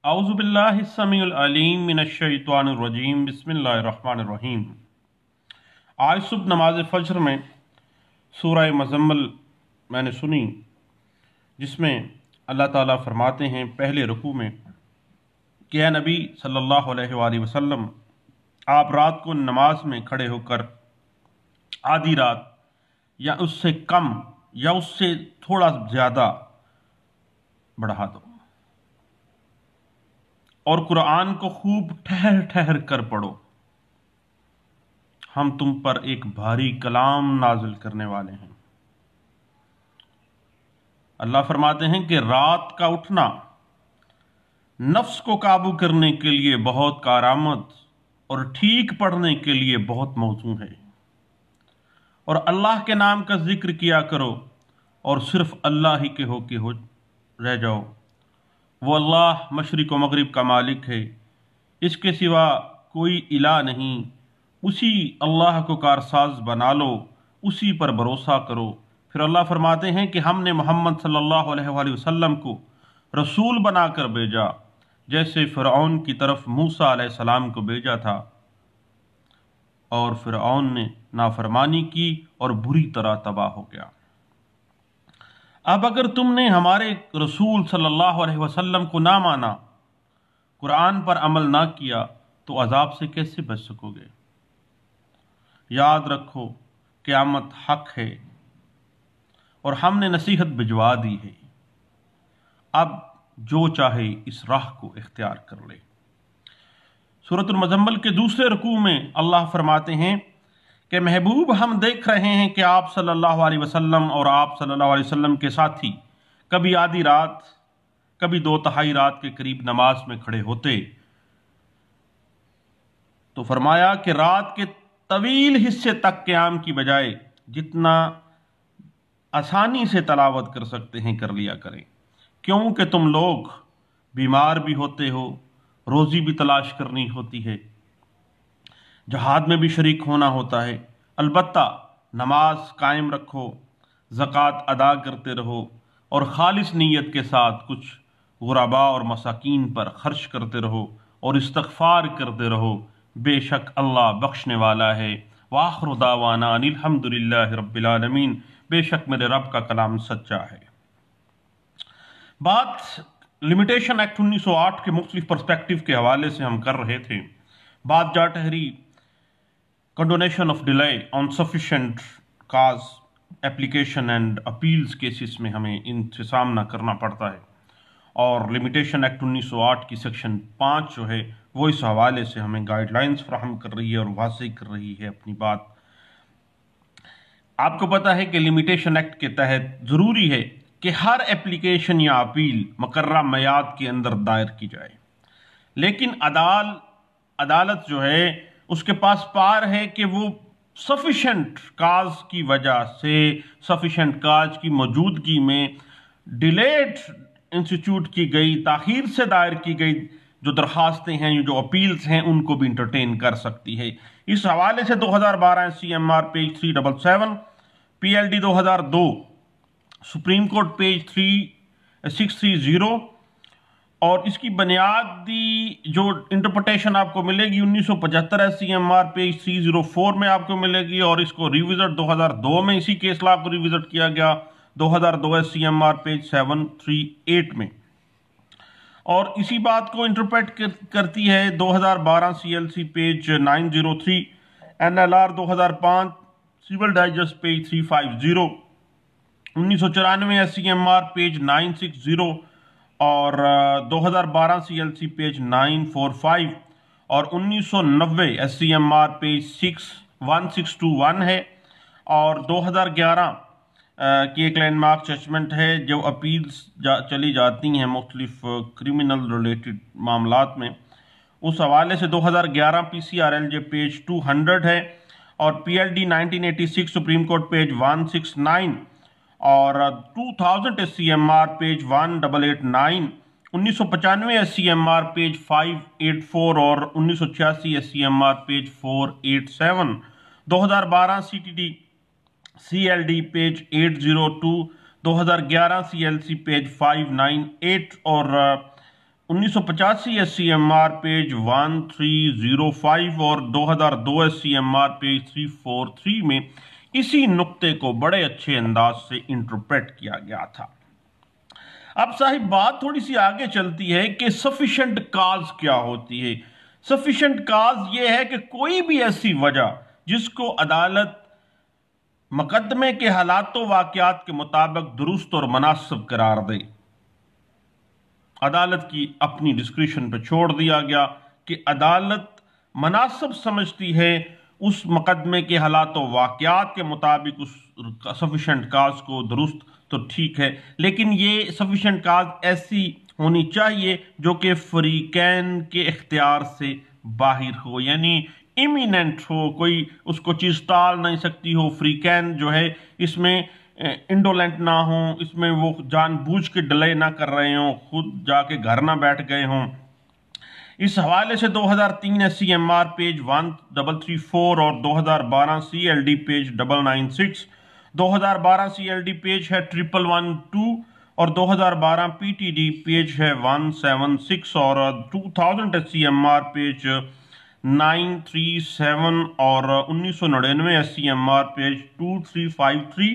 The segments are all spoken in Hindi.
औज़ुबिल्लाहिस्समीउल अलीम मिनश्शैतानिर रजीम बिस्मिल्लाहिर रहमानिर रहीम। आज सुबह नमाज फ़ज्र में सूरह मुज़म्मिल मैंने सुनी, जिसमें अल्लाह ताला फरमाते हैं पहले रुकू में कि ए नबी सल्लल्लाहु अलैहि वसल्लम, आप रात को नमाज में खड़े होकर आधी रात या उससे कम या उससे थोड़ा ज़्यादा बढ़ा दो और कुरान को खूब ठहर ठहर कर पढ़ो। हम तुम पर एक भारी कलाम नाजिल करने वाले हैं। अल्लाह फरमाते हैं कि रात का उठना नफ्स को काबू करने के लिए बहुत कारआमद और ठीक पढ़ने के लिए बहुत मौजू है। और अल्लाह के नाम का जिक्र किया करो और सिर्फ अल्लाह ही के हो रह जाओ। वो अल्लाह मशरिक व मगरिब का मालिक है, इसके सिवा कोई इला नहीं। उसी अल्लाह को कारसाज बना लो, उसी पर भरोसा करो। फिर अल्लाह फरमाते हैं कि हमने मोहम्मद सल्लल्लाहु अलैहि वसल्लम को रसूल बनाकर भेजा, जैसे फ़िरऔन की तरफ मूसा अलैहिस्सलाम को भेजा था, और फ़िरऔन ने नाफरमानी की और बुरी तरह तबाह हो गया। अब अगर तुमने हमारे रसूल सल्लल्लाहु अलैहि वसल्लम को ना माना, कुरान पर अमल ना किया, तो अजाब से कैसे बच सकोगे? याद रखो, क़यामत हक है और हमने नसीहत भिजवा दी है। अब जो चाहे इस राह को इख्तियार कर ले। सूरतुल मुज़म्मिल के दूसरे रुकू में अल्लाह फरमाते हैं कि महबूब, हम देख रहे हैं कि आप सल्लल्लाहु अलैहि वसल्लम और आप सल्लल्लाहु अलैहि वसल्लम के साथी कभी आधी रात, कभी 2/3 रात के करीब नमाज में खड़े होते। तो फरमाया कि रात के तवील हिस्से तक क़याम की बजाय जितना आसानी से तलावत कर सकते हैं कर लिया करें, क्योंकि तुम लोग बीमार भी होते हो, रोज़ी भी तलाश करनी होती है, जहाद में भी शरीक होना होता है। अलबत्ता नमाज कायम रखो, ज़कात अदा करते रहो और ख़ालिस नीयत के साथ कुछ गुरबा और मसाकीन पर खर्च करते रहो और इस्तग़फ़ार करते रहो। बेशक अल्लाह बख्शने वाला है। वाखिरु दावाना अनिल हम्दुलिल्लाहि रब्बिल आलमीन। बेशक मेरे रब का कलाम सच्चा है। बात लिमिटेशन एक्ट 1908 के मुख्तलिफ पर्सपेक्टिव के हवाले से हम कर रहे थे। बात जा ठहरी condonation of delay on sufficient cause application and appeals cases में हमें इनसे सामना करना पड़ता है, और लिमिटेशन एक्ट 1908 की सेक्शन 5 जो है वो इस हवाले से हमें गाइडलाइंस फ्राहम कर रही है और वाज़ेह कर रही है अपनी बात। आपको पता है कि लिमिटेशन एक्ट के तहत ज़रूरी है कि हर एप्लीकेशन या अपील मुकर्रर मियाद के अंदर दायर की जाए, लेकिन अदालत जो है उसके पास पार है कि वो सफिशेंट काज की वजह से, सफिशेंट काज की मौजूदगी में डिलेड इंस्टीट्यूट की गई, ताखीर से दायर की गई जो दरखास्तें हैं, जो अपील्स हैं, उनको भी इंटरटेन कर सकती है। इस हवाले से 2012 CMR पेज 377, PLD 2002 सुप्रीम कोर्ट पेज 3630, और इसकी बुनियादी जो इंटरप्रिटेशन आपको मिलेगी 1975 CMR पेज 304 में आपको मिलेगी, और इसको रिविजिट 2002 में इसी केस लॉ को रिविजिट किया गया 2002 CMR पेज 738 में, और इसी बात को इंटरप्रेट करती है 2012 CLC page 903, NLR 2005 civil digest page 350, 1994 CMR page 960, और 2012 CLC पेज 945, और 1990 SCMR पेज 1621 है, और 2011 की एक लैंडमार्क जजमेंट है जो अपील्स चली जाती हैं मुख्तलिफ क्रिमिनल रिलेटेड मामलात में। उस हवाले से 2011 PCRLJ पेज 200 है, और PLD 1986 सुप्रीम कोर्ट पेज 169, और 2000 SCMR पेज 1889, 1995 SCMR पेज 584, और 1986 SCMR page 487, 2012 CLD page 802, 2011 CLC page 598, और 1985 SCMR पेज 1305 और 2002 SCMR पेज 343 में इसी नुक्ते को बड़े अच्छे अंदाज से इंटरप्रेट किया गया था। अब साहिब बात थोड़ी सी आगे चलती है कि सफिशिएंट काज क्या होती है। सफिशिएंट काज यह है कि कोई भी ऐसी वजह जिसको अदालत मुकदमे के हालात व वाक़यात के मुताबिक दुरुस्त और मुनासिब करार दे। अदालत की अपनी डिस्क्रिप्शन पर छोड़ दिया गया कि अदालत मुनासिब समझती है उस मुकदमे के हालात व वाक़यात के मुताबिक उस सफिशिएंट काज को दुरुस्त, तो ठीक है, लेकिन ये सफिशिएंट काज ऐसी होनी चाहिए जो कि फरीकैन के इख्तियार से बाहर हो, यानी इमिनेंट हो, कोई उसको चीज टाल नहीं सकती हो। फरीकैन जो है इसमें इंडोलेंट ना हो, इसमें वो जानबूझ के डिले ना कर रहे हों, खुद जाके घर ना बैठ गए हों। इस हवाले से 2003 SCMR पेज 1334 और 2012 CLD पेज 996, 2012 CLD पेज है 1112 और 2012 PTD पेज है 176 और 2000 SCMR पेज 937 और 1999 SCMR पेज 2353,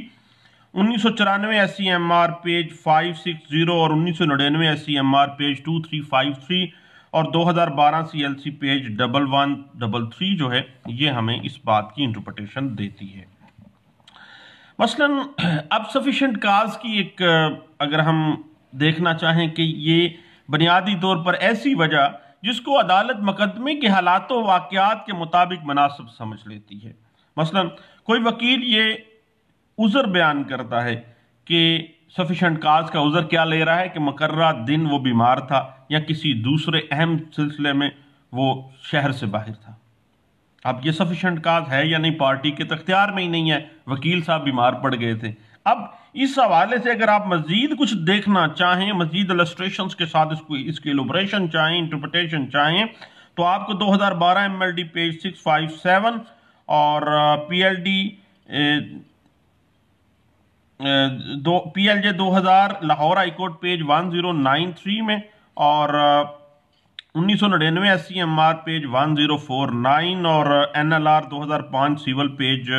1994 SCMR पेज 560 और 1999 SCMR पेज 2353 और 2012 CLC पेज 1133 जो है ये हमें इस बात की इंटरप्रिटेशन देती है। मसलन अब सफिशिएंट काज की एक अगर हम देखना चाहें कि ये बुनियादी तौर पर ऐसी वजह जिसको अदालत मुकदमे के हालात व वाक़यात के मुताबिक मुनासिब समझ लेती है। मसलन कोई वकील ये उज़र बयान करता है कि सफिशिएंट काज का उज़र क्या ले रहा है कि मुकर्रा दिन वो बीमार था या किसी दूसरे अहम सिलसिले में वो शहर से बाहर था। अब ये सफिशिएंट काज है या नहीं, पार्टी के इख्तियार में ही नहीं है, वकील साहब बीमार पड़ गए थे। अब इस हवाले से अगर आप मजीद कुछ देखना चाहें, मजीद इलस्ट्रेशंस के साथ इसकी इलुबरेशन चाहें, इंटरप्रिटेशन चाहें, तो आपको 2012 MLD पेज 657 और PLJ 2000 लाहौर हाईकोर्ट पेज 1093 में और 1999 SCMR पेज 1049 और NLR 2005 civil page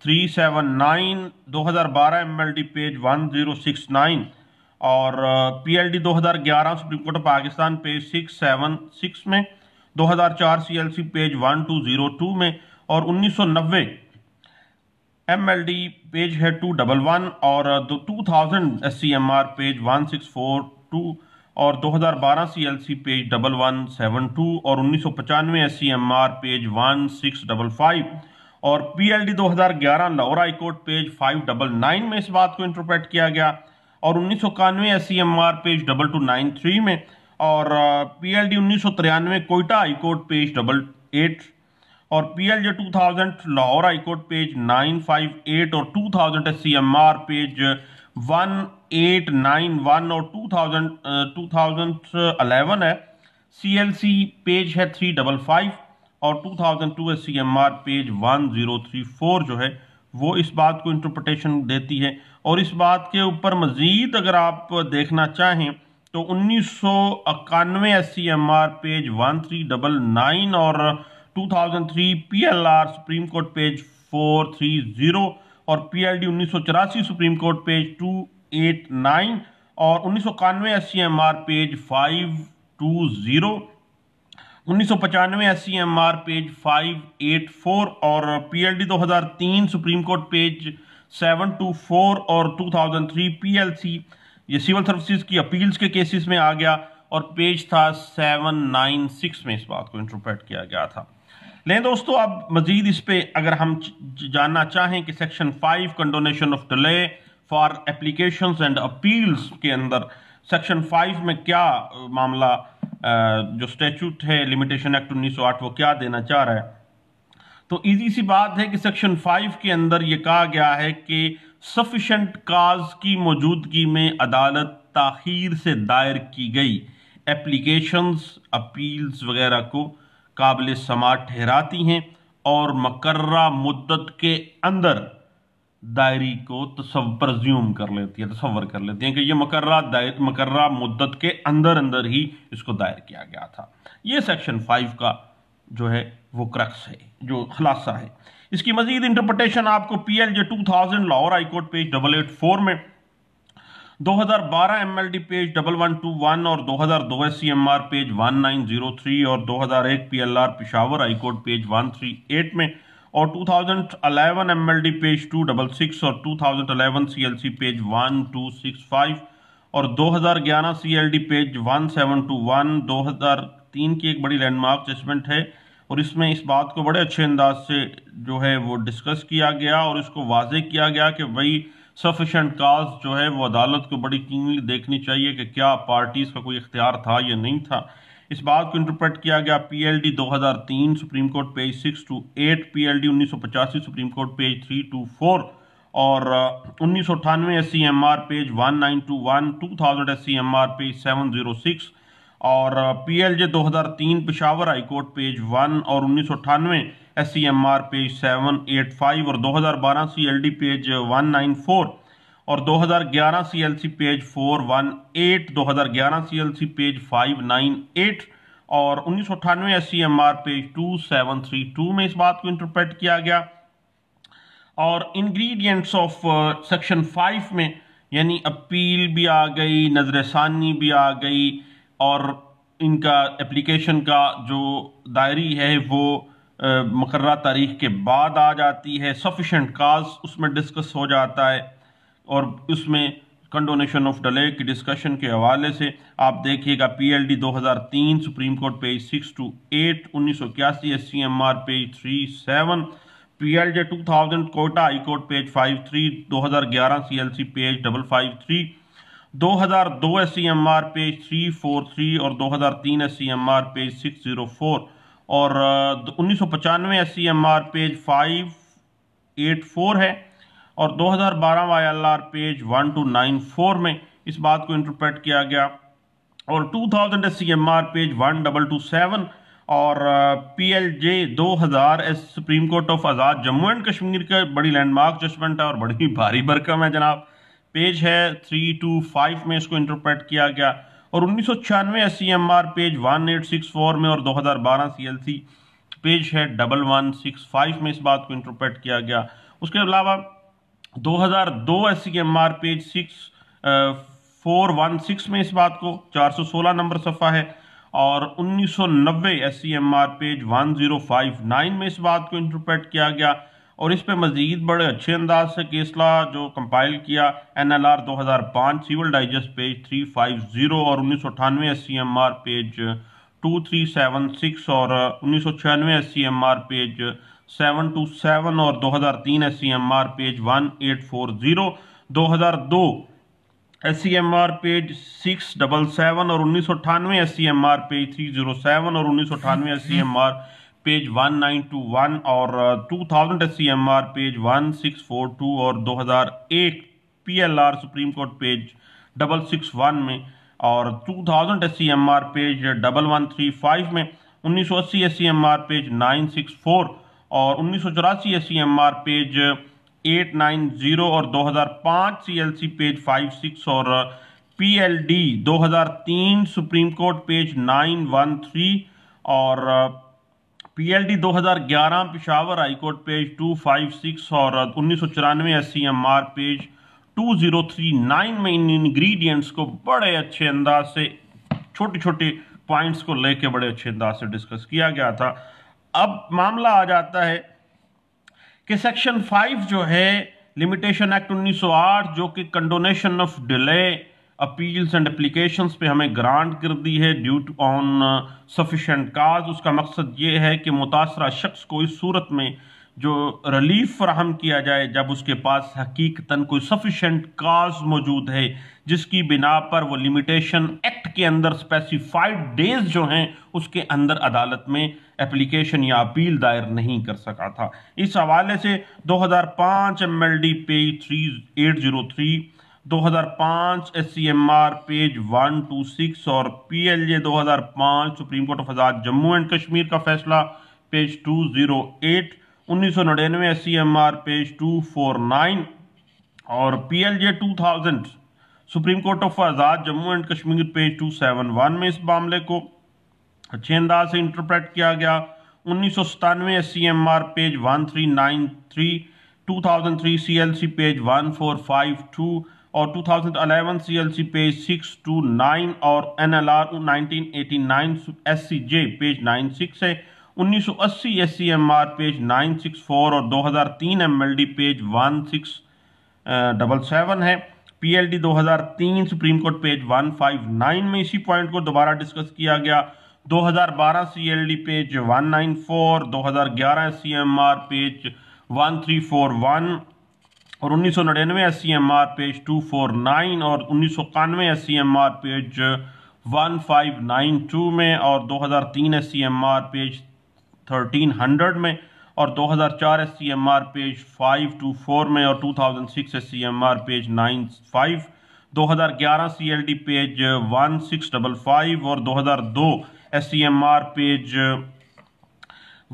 379, 2012 MLD page 1069 और PLD 2011 supreme court of Pakistan page 676 में, 2004 CLC पेज 1202 में और 1990 MLD पेज है 211 और 2000 SCMR पेज 1642 और 2012 CLC पेज 1172 और 1995 SCMR पेज 1655 और PLD 2011 लाहौर हाईकोर्ट पेज 599 में इस बात को इंटरप्रेट किया गया और 1991 SCMR पेज 2293 में और PLD 1993 कोयटा हाईकोर्ट पेज 88 और PLJ 2000 लाहौर हाईकोर्ट पेज 958 और 2000 SCMR पेज 1891 और 2011 है CLC पेज है 355 और 2002 SCMR पेज 1034 जो है वो इस बात को इंटरप्रिटेशन देती है। और इस बात के ऊपर मजीद अगर आप देखना चाहें तो 1991 SCMR पेज 1399 और 2003 PLR सुप्रीम कोर्ट पेज 430 और PLD 1984 सुप्रीम कोर्ट पेज 289 और 1991 SCMR पेज 520, 1995 SCMR पेज 584 और PLD 2003 सुप्रीम कोर्ट पेज 724 और 2003 PLC ये सिविल सर्विसेज की अपील्स के केसेस में आ गया और पेज था 796 में इस बात को इंटरप्रेट किया गया था। लेकिन दोस्तों अब मजीद इस पे अगर हम जानना चाहें कि section 5 condonation of delay for applications and appeals के अंदर सेक्शन 5 में क्या मामला जो स्टैट्यूट है लिमिटेशन एक्ट 1908 वो क्या देना चाह रहा है, तो इजी सी बात है कि सेक्शन 5 के अंदर ये कहा गया है कि सफिशिएंट काज की मौजूदगी में अदालत ताखीर से दायर की गई एप्लीकेशंस अपील्स वगैरह को काबिल समाअत ठहराती हैं और मुकर्रा मुद्दत के अंदर दायरी को प्रज्यूम कर लेती है, तसव्वुर कर लेती है कि ये मकर्रा मुद्दत के अंदर अंदर ही इसको दायर किया गया था। ये सेक्शन 5 का जो है वो क्रक्स है, जो खुलासा है। इसकी मजीद इंटरप्रिटेशन आपको PLJ 2000 Lahore high court page 884 में, 2012 MLD पेज 1121 और 2002 SCMR पेज 1903 और 2001 PLR Peshawar high court page 138 में, और 2011 MLD पेज 266 और 2011 CLC पेज 1265 और 2011 CLD पेज 1721। 2003 की एक बड़ी लैंडमार्क जजमेंट है और इसमें इस बात को बड़े अच्छे अंदाज से जो है वो डिस्कस किया गया और इसको वाजे किया गया कि भाई सफिशेंट काज जो है वो अदालत को बड़ी कीनली देखनी चाहिए कि क्या पार्टीज का कोई इख्तियार था या नहीं था। इस बात को इंटरप्रेट किया गया PLD 2003 सुप्रीम कोर्ट पेज 628, PLD 1985 सुप्रीम कोर्ट पेज 324 और 1998 SCMR पेज 1921, 2000 SCMR पेज 706 और PLJ 2003 Peshawar high court page 1 और 1998 SCMR पेज 785 और 2012 CLD पेज 194 और 2011 CLC पेज 418, 2011 CLC पेज 598 और 1998 SCMR पेज 2732 में इस बात को इंटरप्रेट किया गया। और इंग्रेडिएंट्स ऑफ सेक्शन 5 में यानी अपील भी आ गई, नजरसानी भी आ गई और इनका एप्लीकेशन का जो दायरी है वो मुकर्रर तारीख के बाद आ जाती है। सफिशेंट काज उसमें डिस्कस हो जाता है और उसमें कंडोनेशन ऑफ डिले की डिस्कशन के हवाले से आप देखिएगा PLD 2003 सुप्रीम कोर्ट page 628, 1981 SCMR page 37, PLJ 2000 Quetta high court page 53, 2011 CLC page 553, 2002 SCMR page 343 और 2003 SCMR पेज 604 और 1995 SCMR पेज 584 है और 2012 YLR पेज 1294 में इस बात को इंटरप्रेट किया गया और 2000 SCMR पेज 1227 और PLJ 2000 supreme court of Azad Jammu and Kashmir का बड़ी लैंडमार्क जजमेंट है और बड़ी भारी भरकम है जनाब, पेज है 325 में इसको इंटरप्रेट किया गया और 1996 SCMR पेज 1864 में और 2012 CLC पेज है 1165 में इस बात को इंटरप्रेट किया गया। उसके अलावा 2002 SCMR पेज 6416 में इस बात को 416 नंबर सफ़ा है और 1990 SCMR पेज 1059 में इस बात को इंटरप्रेट किया गया और इस पे मजीद बड़े अच्छे अंदाज से केसला जो कंपाइल किया NLR 2005 सिविल डाइजेस्ट पेज 350 और 1998 SCMR पेज 2376 और 1996 SCMR पेज 727 और 2003 SCMR पेज 1840, 2002 SCMR पेज 677 और 1998 SCMR पेज 307 और 1998 SCMR पेज 1921 और 2000 SCMR पेज 1642 और 2001 PLR सुप्रीम कोर्ट पेज 661 में और 2000 SCMR पेज 1135 में, 1980 SCMR पेज 964 और 1984 SCMR पेज 890 और 2005 CLC पेज 56 और PLD 2003 सुप्रीम कोर्ट पेज 913 और PLD 2011 Peshawar high court page 256 और 1994 SCMR पेज 2039 में इन इंग्रेडिएंट्स को बड़े अच्छे अंदाज से छोटे छोटे पॉइंट्स को लेके बड़े अच्छे अंदाज से डिस्कस किया गया था। अब मामला आ जाता है कि सेक्शन 5 जो है लिमिटेशन एक्ट 1908 जो कि condonation of delay appeals and applications पे हमें ग्रांट कर दी है ड्यू टू ऑन सफिशेंट काज। उसका मकसद ये है कि मुतासरा शख्स को इस सूरत में जो रिलीफ फराहम किया जाए जब उसके पास हकीकतन कोई सफिशेंट काज मौजूद है जिसकी बिना पर वो लिमिटेशन एक्ट के अंदर स्पेसिफाइड डेज जो हैं उसके अंदर अदालत में एप्लीकेशन या अपील दायर नहीं कर सका था। इस हवाले से 2005 MLD पेज 3803, 2005 SCMR पेज 126 और PLJ 2005 supreme court of Azad Jammu and Kashmir का फैसला पेज 208, 1999 SCMR पेज 249 और PLJ 2000 supreme court of Azad Jammu and Kashmir page 271 में इस मामले को अच्छे अंदाज से इंटरप्रेट किया गया। 1997 SCMR पेज 1393, 2003 CLC पेज 1452 और 2011 CLC पेज 629 और NLR 1989 SCJ पेज 96 है। 1980 SCMR पेज 964 और 2003 MLD पेज 1677 है। PLD 2003 सुप्रीम कोर्ट पेज 159 में इसी पॉइंट को दोबारा डिस्कस किया गया। 2012 CLD पेज 194, 2011 SCMR पेज 1341 और 1999 SCMR पेज 249 और 1991 SCMR पेज 1592 में और 2003 SCMR पेज 1300 में और 2004 SCMR पेज 524 में और 2006 SCMR पेज 95, 2011 CLD पेज 1655 और 2002 SCMR पेज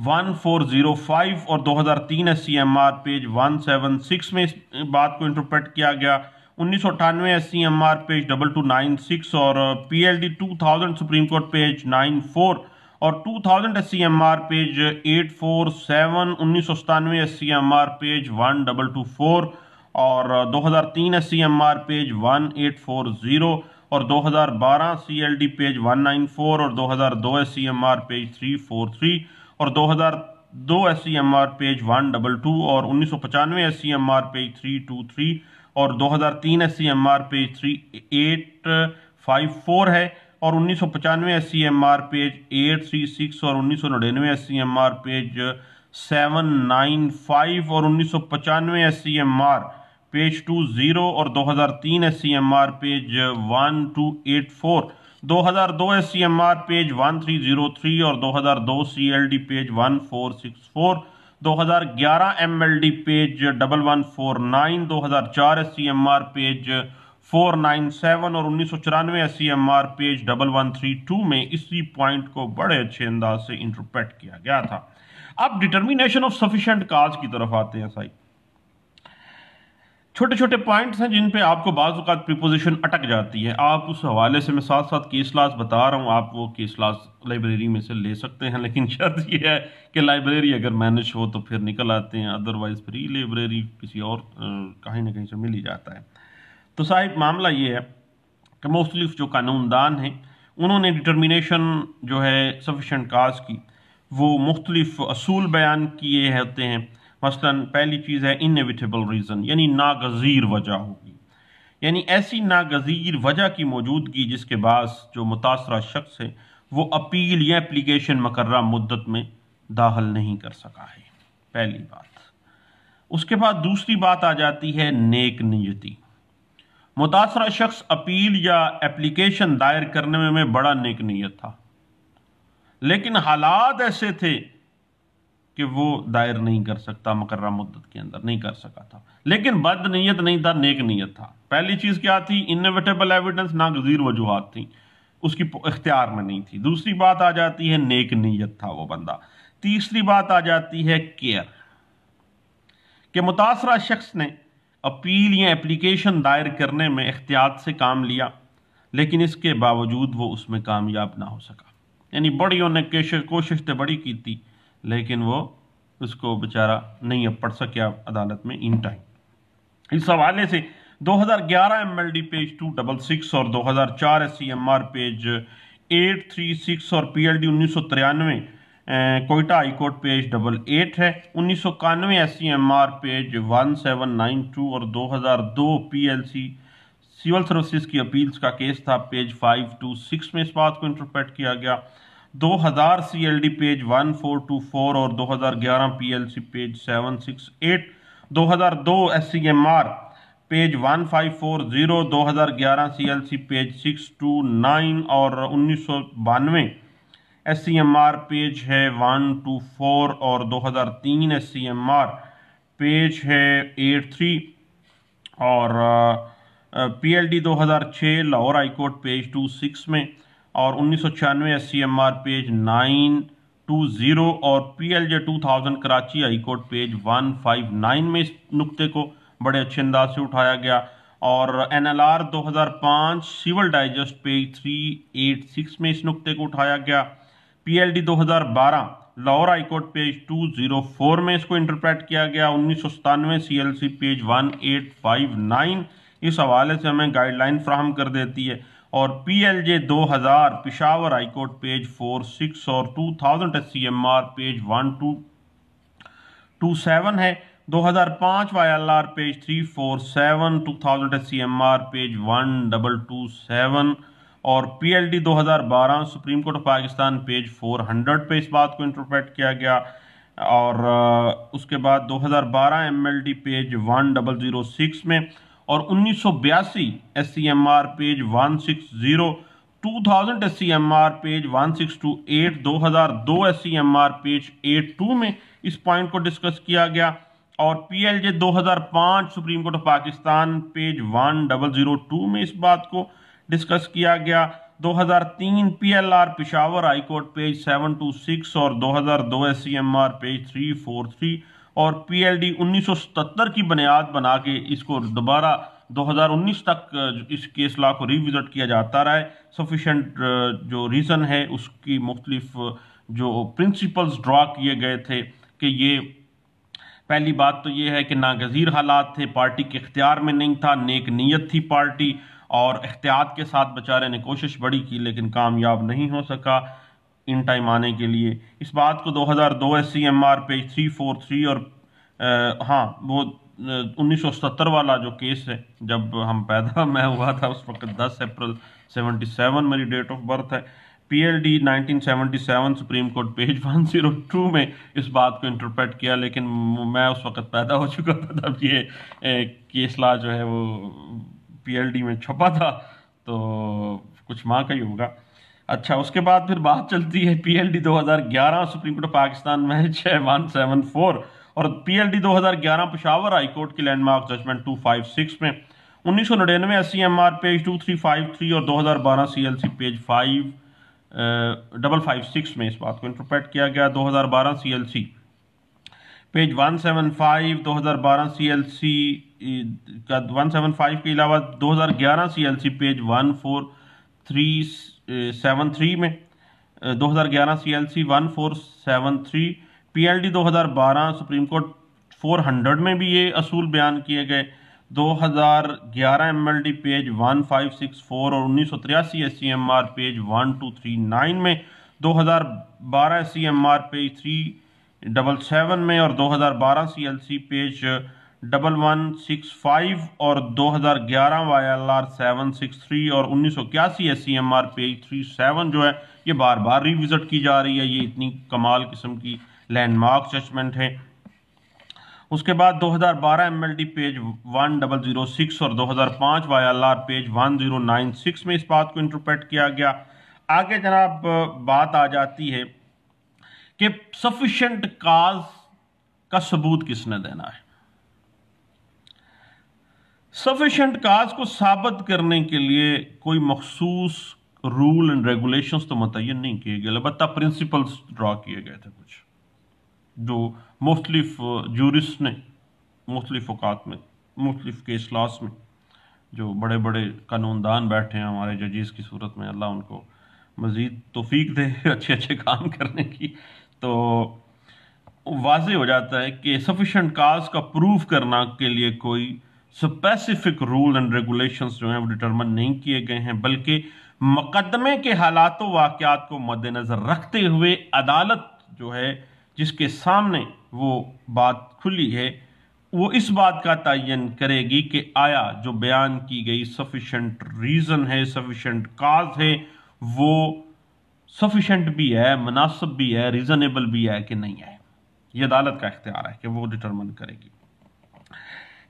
1405 और 2003 SCMR पेज 176 में इस बात को इंटरप्रेट किया गया। 1998 SCMR पेज 2296 और PLD 2000 सुप्रीम कोर्ट पेज 94 और 2000 SCMR पेज 847, 1997 SCMR पेज 1224 और 2003 SCMR पेज 1840 और 2012 CLD पेज 194 और 2002 SCMR पेज 343 और 2002 SCMR पेज 122 और 1995 SCMR पेज 323 और 2003 SCMR पेज 3854 है और 1995 SCMR पेज 836 और 1999 SCMR पेज 795 और 1995 SCMR पेज 20 और 2003 SCMR पेज 1284, 2002 SCMR पेज 1303 और 2002 CLD page 1464, 2011 MLD page 1149, 2004 SCMR page 497 और 1994 SCMR पेज 1132 में इसी पॉइंट को बड़े अच्छे अंदाज से इंटरप्रेट किया गया था। अब डिटर्मिनेशन ऑफ सफिशिएंट काज की तरफ आते हैं। साहब छोटे छोटे पॉइंट्स हैं जिन पे आपको बाज़ औक़ात प्रीपोजिशन अटक जाती है। आप उस हवाले से मैं साथ साथ केस लॉज बता रहा हूँ, आप वो केस लॉज लाइब्रेरी में से ले सकते हैं, लेकिन शर्त ये है कि लाइब्रेरी अगर मैनेज हो तो फिर निकल आते हैं, अदरवाइज फ्री लाइब्रेरी किसी और कहीं ना कहीं से मिल ही जाता है। तो साहिब मामला ये है कि मुख्तलिफ जो कानूनदान हैं उन्होंने डिटर्मिनेशन जो है सफिशेंट काज की वो मुख्तलिफ असूल बयान किए होते हैं। मसलन पहली चीज़ है इनएविटेबल रीज़न, यानी नागज़ीर वजह होगी, यानी ऐसी नागज़ीर वजह की मौजूदगी जिसके बाद जो मुतासरा शख्स है वो अपील या एप्लीकेशन मकर्रा मुद्दत में दाखिल नहीं कर सका है, पहली बात। उसके बाद दूसरी बात आ जाती है नेक नीयती। मुतासरा शख्स अपील या एप्लीकेशन दायर करने में बड़ा नेक नीयत था, लेकिन हालात ऐसे थे कि वो दायर नहीं कर सकता, मुकर्रर मुद्दत के अंदर नहीं कर सका था, लेकिन बद नीयत नहीं था, नेक नीयत था। पहली चीज क्या थी? इनएविटेबल एविडेंस, नागज़ीर वजूहात थी, उसकी इख्तियार में नहीं थी। दूसरी बात आ जाती है नेक नीयत था वो बंदा। तीसरी बात आ जाती है केयर, कि मुतासरा शख्स ने अपील या एप्लीकेशन दायर करने में एहतियात से काम लिया, लेकिन इसके बावजूद वो उसमें कामयाब ना हो सका। यानी बड़ी उन्होंने कोशिश तो बड़ी की थी, लेकिन वो उसको बेचारा नहीं अब पढ़ सका अदालत में इन टाइम। इस हवाले से 2011 MLD पेज 266 और 2004 SCMR पेज 836 और PLD 1993 कोयटा हाईकोर्ट पेज 88 है। 1991 SCMR पेज 1792 और 2002 PLC सिविल सर्विसेज की अपील्स का केस था, पेज 526 में इस बात को इंटरप्रेट किया गया। 2000 CLD पेज 1424 और 2011 PLC page 768, 2002 SCMR page 1540, 2011 CLC page 629 और 1992 SCMR पेज है 124 और 2003 SCMR पेज है 83 और PLD 2006 लाहौर हाईकोर्ट पेज 26 में और 1996 SCMR पेज 920 और PLJ 2000 कराची हाईकोर्ट पेज 159 में इस नुक्ते को बड़े अच्छे अंदाज से उठाया गया। और NLR 2005 सिविल डाइजेस्ट पेज 386 में इस नुक्ते को उठाया गया। PLD 2012 लाहौर हाईकोर्ट पेज 204 में इसको इंटरप्रेट किया गया। 1997 CLC पेज 1859 इस हवाले से हमें गाइडलाइन फ्राहम कर देती है। और PLJ 2000 पिशावर हाईकोर्ट पेज 46 और 2000 SCMR पेज 1227 है। 2005 YLR पेज 347, 2000 SCMR पेज 1227 और PLD 2012 supreme court of Pakistan page 400 पे इस बात को इंटरप्रेट किया गया। और उसके बाद 2012 MLD पेज 1006 में और 1982 SCMR page 160, 2000 SCMR page 1628, 2002 SCMR page 82 में इस पॉइंट को डिस्कस किया गया। और PLJ 2005 supreme court of Pakistan page 1002 में इस बात को डिस्कस किया गया। 2003 PLR पिशावर हाईकोर्ट पेज 726 और 2002 SCMR पेज 343 और PLD 1977 की बुनियाद बना के इसको दोबारा 2019 तक इस केस लॉ को रिविजिट किया जाता रहा है। सफिशेंट जो रीज़न है उसकी मुख्तलिफ जो प्रिंसिपल्स ड्रा किए गए थे कि ये पहली बात तो ये है कि नागज़ीर हालात थे, पार्टी के इख्तियार में नहीं था, नेक नीयत थी पार्टी और एहतियात के साथ बेचारे ने कोशिश बड़ी की लेकिन कामयाब नहीं हो सका इन टाइम आने के लिए। इस बात को 2002 SCMR पेज 343 और हाँ वो 1977 वाला जो केस है, जब हम पैदा मैं हुआ था उस वक्त 10 अप्रैल 77 मेरी डेट ऑफ बर्थ है। PLD 1977 सुप्रीम कोर्ट पेज 102 में इस बात को इंटरप्रेट किया, लेकिन मैं उस वक्त पैदा हो चुका था तब ये केस लॉ जो है वो PLD में छपा था, तो कुछ माह का ही होगा। अच्छा, उसके बाद फिर बात चलती है PLD 2011 supreme court of Pakistan में 6174 और PLD 2011 पेशावर हाई कोर्ट की लैंडमार्क जजमेंट 256 में। 1999 SCMR पेज 2353 और 2012 CLC पेज 556 में इस बात को इंटरप्रेट किया गया। 2012 CLC पेज 175, 2012 CLC का 175 के अलावा 2011 CLC पेज 14373 में 2011 CLC 1473 PLD 2012 सुप्रीम कोर्ट 400 में भी ये असूल बयान किए गए। 2011 MLD पेज 1564 और 1983 SCMR पेज 1239 में, 2012 SCMR पेज 377 में और 2012 CLC पेज 1165 और 2011 YLR 763 और 1981 SCMR पेज 37 जो है ये बार बार रिविजिट की जा रही है। ये इतनी कमाल किस्म की लैंडमार्क जजमेंट है। उसके बाद 2012 MLD पेज 1006 और 2005 YLR पेज 1096 में इस बात को इंटरप्रेट किया गया। आगे जनाब बात आ जाती है कि सफिशिएंट काज का सबूत किसने देना है। सफिशिएंट काज को साबित करने के लिए कोई मखसूस रूल एंड रेगुलेशंस तो मुतय्यन नहीं किए गए, अलबत्ता प्रिंसिपल्स ड्रा किए गए थे कुछ जो मुख्तलिफ जूरिस्ट ने मुख्तलिफ औकात में मुख्तलिफ केस लॉस में जो बड़े बड़े कानूनदान बैठे हैं हमारे जजेस की सूरत में, अल्लाह उनको मज़ीद तौफीक दे अच्छे अच्छे काम करने की। तो वाज़ेह हो जाता है कि सफिशिएंट काज का प्रूफ करना के लिए कोई स्पेसिफिक रूल एंड रेगुलेशंस जो हैं वो डिटरमिन नहीं किए गए हैं, बल्कि मुकदमे के हालात व वाक़यात को मद्देनज़र रखते हुए अदालत जो है जिसके सामने वो बात खुली है वो इस बात का तयन करेगी कि आया जो बयान की गई सफिशिएंट रीज़न है, सफिशिएंट काज है, वो सफिशिएंट भी है, मुनासिब भी है, रीज़नेबल भी है कि नहीं है। ये अदालत का इख्तियार है कि वो डिटरमिन करेगी।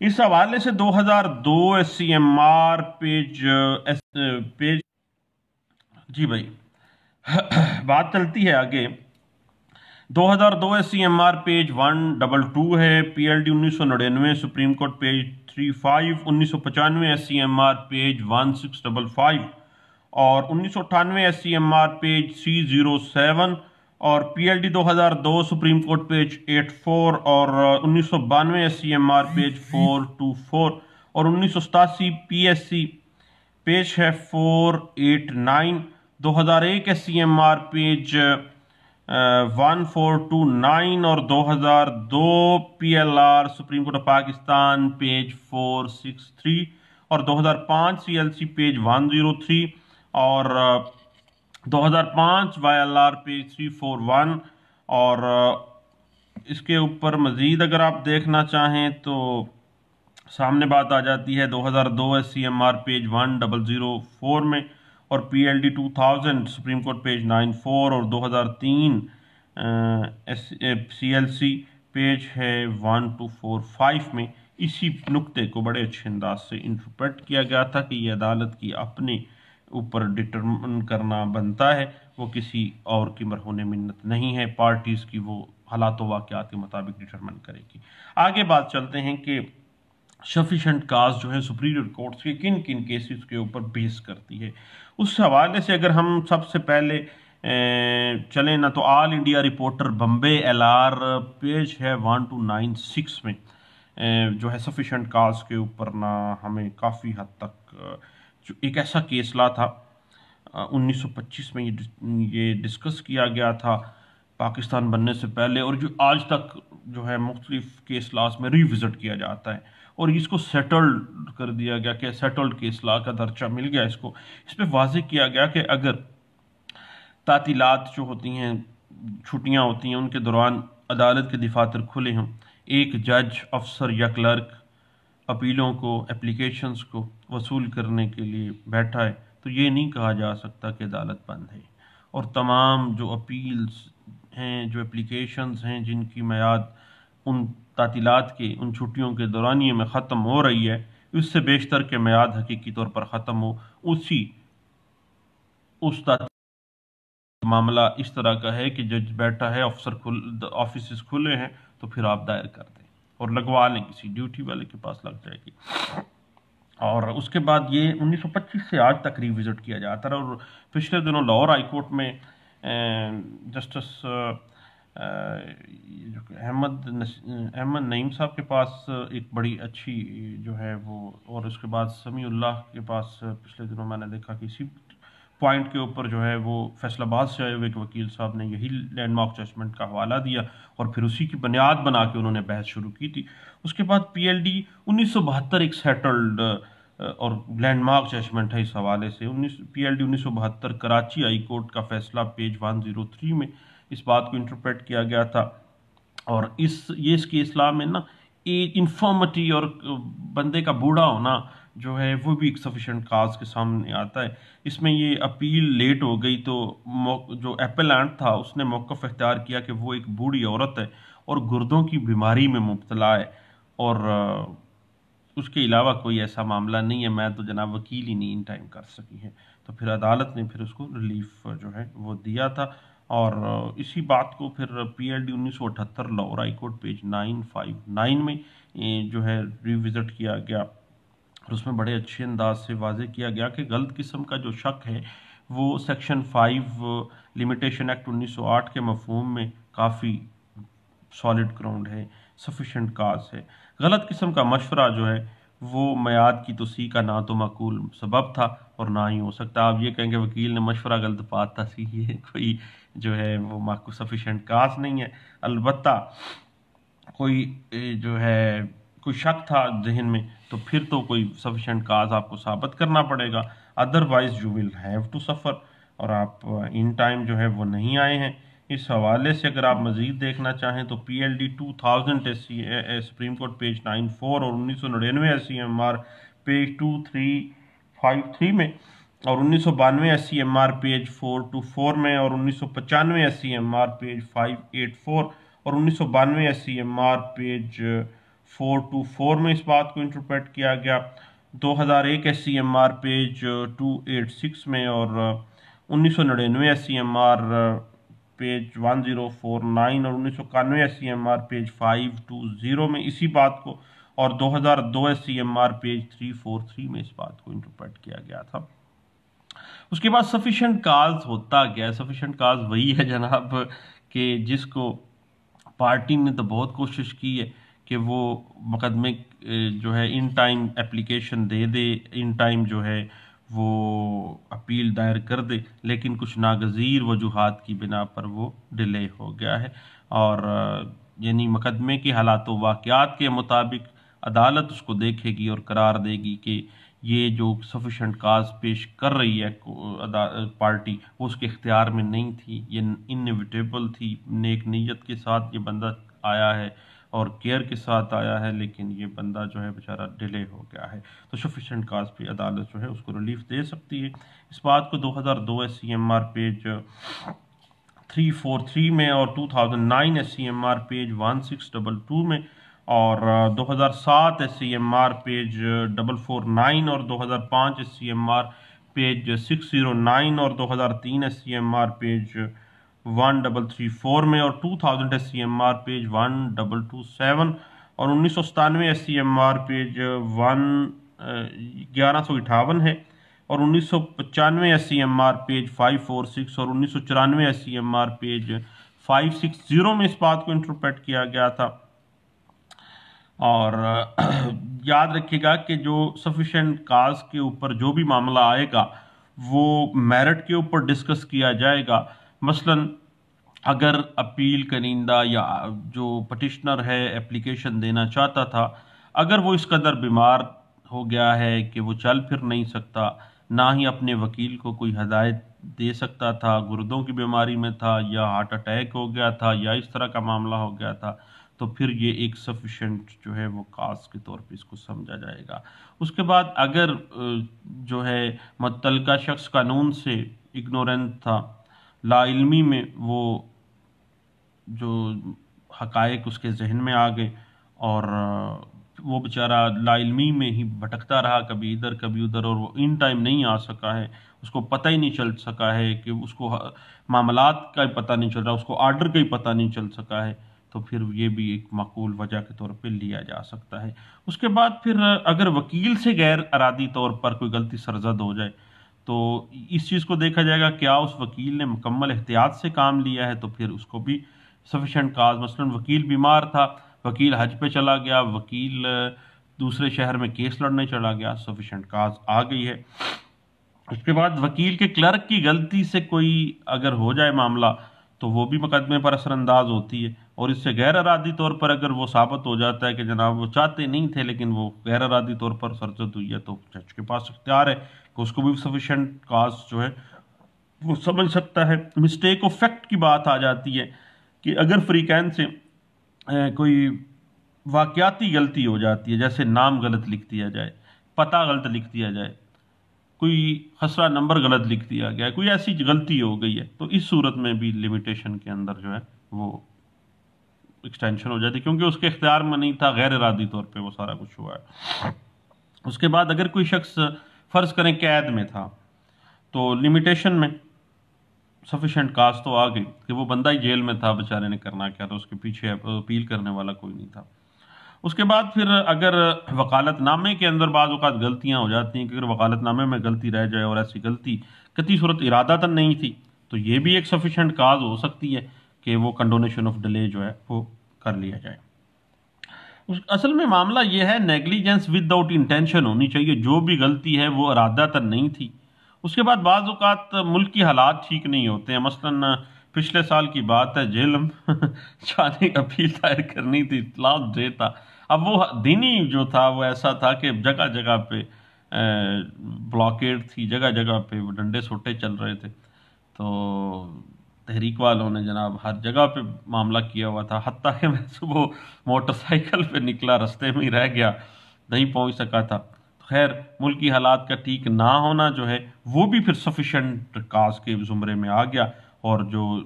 इस हवाले से 2002 SCMR पेज जी भाई बात चलती है आगे। 2002 SCMR पेज 122 है। PLD 1999 सुप्रीम कोर्ट पेज 35, 1995 SCMR पेज 1655 और 1998 SCMR पेज 307 और PLD 2002 सुप्रीम कोर्ट पेज 84 और 1992 SCMR पेज 424 और 1987 PSC पेज है 489, 2001 SCMR पेज 1429 और 2002 PLR supreme court of Pakistan page 463 और 2005 CLC पेज 103 और 2005 YLR पेज 341 और इसके ऊपर मज़ीद अगर आप देखना चाहें तो सामने बात आ जाती है 2002 SCMR पेज 1004 में और PLD 2000 सुप्रीम कोर्ट पेज 94 और 2003 CLC पेज है 1245 में इसी नुक्ते को बड़े अच्छे अंदाज से इंटरप्रेट किया गया था कि ये अदालत की अपने ऊपर डिटरमिन करना बनता है, वो किसी और की मरहून मिन्नत नहीं है, पार्टीज़ की वो हालात वाक़यात के मुताबिक डिटरमिन करेगी। आगे बात चलते हैं कि सफिशेंट काज जो है सुप्रीरियर कोर्ट्स के किन किन केसेस के ऊपर बेस करती है। उस हवाले से अगर हम सबसे पहले चलें ना तो all India reporter Bombay LR page है 1296 में जो है सफिशेंट काज के ऊपर ना हमें काफ़ी हद तक जो एक ऐसा केस ला था 1925 में ये डिस्कस किया गया था पाकिस्तान बनने से पहले और जो आज तक जो है मुख्तलिफ केस लास में रिविज़िट किया जाता है और इसको सेटल्ड कर दिया गया कि सेटल्ड केस ला का दर्जा मिल गया इसको। इस पर वाज़ेह किया गया कि अगर तातीलात जो होती हैं, छुट्टियां होती हैं, उनके दौरान अदालत के दफातर खुले हों, एक जज, अफसर या क्लर्क अपीलों को, एप्लीकेशंस को वसूल करने के लिए बैठा है तो ये नहीं कहा जा सकता कि अदालत बंद है। और तमाम जो अपील्स हैं, जो एप्लीकेशंस हैं जिनकी मियाद उन तातीलात के, उन छुट्टियों के दौरानिए में ख़त्म हो रही है, उससे बेशतर के मियाद हकीकी तौर पर ख़त्म हो, उस मामला इस तरह का है कि जज बैठा है, ऑफिस खुले हैं तो फिर आप दायर कर दें और लगवा लें, किसी ड्यूटी वाले के पास लग जाएगी। और उसके बाद ये 1925 से आज तक रिविज़िट किया जाता है। और पिछले दिनों लाहौर हाई कोर्ट में जस्टिस अहमद नईम साहब के पास एक बड़ी अच्छी जो है वो, और उसके बाद समीउल्लाह के पास पिछले दिनों मैंने देखा कि इसी पॉइंट के ऊपर जो है वो फैसलाबाद से आए हुए एक वकील साहब ने यही लैंडमार्क जजमेंट का हवाला दिया और फिर उसी की बुनियाद बना के उन्होंने बहस शुरू की थी। उसके बाद PLD 1972 एक सेटल्ड और लैंडमार्क जजमेंट है इस हवाले से। PLD 1972 कराची हाई कोर्ट का फैसला पेज 103 में इस बात को इंटरप्रेट किया गया था। और इस केस लॉ में ना एक इन्फॉर्मिटी और बंदे का बूढ़ा होना जो है वो भी एक सफिशेंट काज के सामने आता है। इसमें ये अपील लेट हो गई तो जो एपेलेंट था उसने मौक़िफ़ इख्तियार किया कि वो एक बूढ़ी औरत है और गुर्दों की बीमारी में मुब्तला है और उसके अलावा कोई ऐसा मामला नहीं है, मैं तो जनाब वकील ही नहीं इन टाइम कर सकी है। तो फिर अदालत ने फिर उसको रिलीफ जो है वो दिया था और इसी बात को फिर PLD 1978 Lahore high court page 959 में जो है रिविज़िट किया गया और उसमें बड़े अच्छे अंदाज से वाज़ेह किया गया कि गलत किस्म का जो शक है वो सेक्शन 5 लिमिटेशन एक्ट 1908 के मफहूम में काफ़ी सॉलिड ग्राउंड है, सफिशेंट काज है। गलत किस्म का मशवरा जो है वो मियाद की तोसी का ना तो माकूल सबब था और ना ही हो सकता। आप ये कहेंगे वकील ने मशवरा गलत पाता सी, ये कोई जो है वो माकू सफिशेंट काज नहीं है। अलबत्ता कोई जो है कोई शक था जहन में तो फिर तो कोई सफिशेंट काज आपको साबित करना पड़ेगा, otherwise you will have to suffer. और आप इन टाइम जो है वो नहीं आए हैं। इस हवाले से अगर आप मज़ीद देखना चाहें तो PLD 2000 सुप्रीम कोर्ट पेज 94 और 1999 SCMR पेज 2353 में और 1992 SCMR पेज 424 में और 1995 SCMR पेज 584 और 1992 SCMR पेज 424 में इस बात को इंटरप्रेट किया गया। 2001 SCMR पेज 286 में और 1999 SCMR पेज 1049 और 1991 SCMR पेज 520 में इसी बात को और 2002 SCMR पेज 343 में इस बात को इंटरप्रेट किया गया था। उसके बाद सफिशेंट काज होता क्या है? सफिशेंट काज वही है जनाब कि जिसको पार्टी ने तो बहुत कोशिश की है कि वो मुकदमे जो है in time application they they, in time जो है वो अपील दायर कर दे, लेकिन कुछ नागज़ीर वजूहात की बिना पर वो डिले हो गया है। और यानी मुकदमे के हालात व वाक़यात के मुताबिक अदालत उसको देखेगी और करार देगी कि ये जो सफिशेंट काज पेश कर रही है पार्टी, वो उसके इख्तियार में नहीं थी, ये इनएविटेबल थी, नेक नीयत के साथ ये बंदा आया है और केयर के साथ आया है, लेकिन ये बंदा जो है बेचारा डिले हो गया है। तो सफिशेंट काज पे अदालत जो है उसको रिलीफ दे सकती है। इस बात को 2002 SCMR पेज 343 में और 2009 SCMR पेज 1622 में और 2007 SCMR पेज 449 और 2005 SCMR पेज 609 और 2003 SCMR पेज 1334 में और 2000 SCMR पेज 1227 और 1997 SCMR पेज 1158 है और 1995 SCMR पेज 546 और 1994 SCMR पेज 560 में इस बात को इंटरप्रेट किया गया था। और याद रखिएगा कि जो सफिशेंट काज के ऊपर जो भी मामला आएगा वो मेरिट के ऊपर डिस्कस किया जाएगा। मसलन अगर अपील करिंदा या जो पटिशनर है एप्लीकेशन देना चाहता था, अगर वो इस कदर बीमार हो गया है कि वो चल फिर नहीं सकता, ना ही अपने वकील को कोई हदायत दे सकता था, गुर्दों की बीमारी में था या हार्ट अटैक हो गया था या इस तरह का मामला हो गया था, तो फिर ये एक सफिशेंट जो है वो काज के तौर पे इसको समझा जाएगा। उसके बाद अगर जो है मुतल्लिका शख्स कानून से इग्नोरेंट था, लाइल्मी में वो जो हकायक उसके जहन में आ गए और वो बेचारा लाइल्मी में ही भटकता रहा, कभी इधर कभी उधर, और वो इन टाइम नहीं आ सका है, उसको पता ही नहीं चल सका है कि उसको मामलात का पता नहीं चल रहा, उसको आर्डर का ही पता नहीं चल सका है, तो फिर ये भी एक माकूल वजह के तौर पे लिया जा सकता है। उसके बाद फिर अगर वकील से गैर अरादी तौर पर कोई गलती सरजद हो जाए तो इस चीज़ को देखा जाएगा क्या उस वकील ने मुकम्मल एहतियात से काम लिया है, तो फिर उसको भी सफिशेंट काज। मसलन वकील बीमार था, वकील हज पे चला गया, वकील दूसरे शहर में केस लड़ने चला गया, सफिशेंट काज आ गई है। उसके बाद वकील के क्लर्क की गलती से कोई अगर हो जाए मामला तो वो भी मुकदमे पर असरअंदाज होती है, और इससे गैर अरादी तौर पर अगर वो साबित हो जाता है कि जनाब वो चाहते नहीं थे लेकिन वो गैर अरादी तौर पर सरजद हुई है, तो जज के पास इख्तियार है कि उसको भी सफिशेंट काज जो है वो समझ सकता है। मिस्टेक ऑफ फैक्ट की बात आ जाती है कि अगर फ्रीकैन से कोई वाकयाती गलती हो जाती है, जैसे नाम गलत लिख दिया जाए, पता गलत लिख दिया जाए, कोई खसरा नंबर गलत लिख दिया गया है, कोई ऐसी गलती हो गई है, तो इस सूरत में भी लिमिटेशन के अंदर जो है वो एक्सटेंशन हो जाती है, क्योंकि उसके इख्तियार में नहीं था, गैर इरादी तौर पे वो सारा कुछ हुआ है। उसके बाद अगर कोई शख्स फ़र्ज़ करें कैद में था, तो लिमिटेशन में सफिशेंट काज तो आ गई कि वो बंदा ही जेल में था, बेचारे ने करना क्या था, उसके पीछे अपील करने वाला कोई नहीं था। उसके बाद फिर अगर वकालतनामे के अंदर बाज़ औक़ात गलतियाँ हो जाती हैं कि अगर वकालतनामे में गलती रह जाए और ऐसी गलती कतई सूरत इरादतन नहीं थी, तो ये भी एक सफिशेंट काज हो सकती है कि वो कंडोनेशन ऑफ डिले जो है वो कर लिया जाए। असल में मामला ये है, नेग्लिजेंस विदाउट इंटेंशन होनी चाहिए, जो भी गलती है वो इरादतन नहीं थी। उसके बाद बाज़ औक़ात मुल्क की हालात ठीक नहीं होते हैं, मसलन पिछले साल की बात है, जेलम जाने अपील दायर करनी थी, लास्ट डे था। अब वो दिन ही जो था वो ऐसा था कि जगह जगह पे ब्लॉकेड थी, जगह जगह पे वो डंडे सोटे चल रहे थे, तो तहरीक वालों ने जनाब हर जगह पे मामला किया हुआ था। हत्ता कि मैं सुबह मोटरसाइकिल पे निकला, रास्ते में ही रह गया, नहीं पहुंच सका था। खैर, मुल्क की हालात का ठीक ना होना जो है वो भी फिर सफिशेंट काज के ज़ुमरे में आ गया, और जो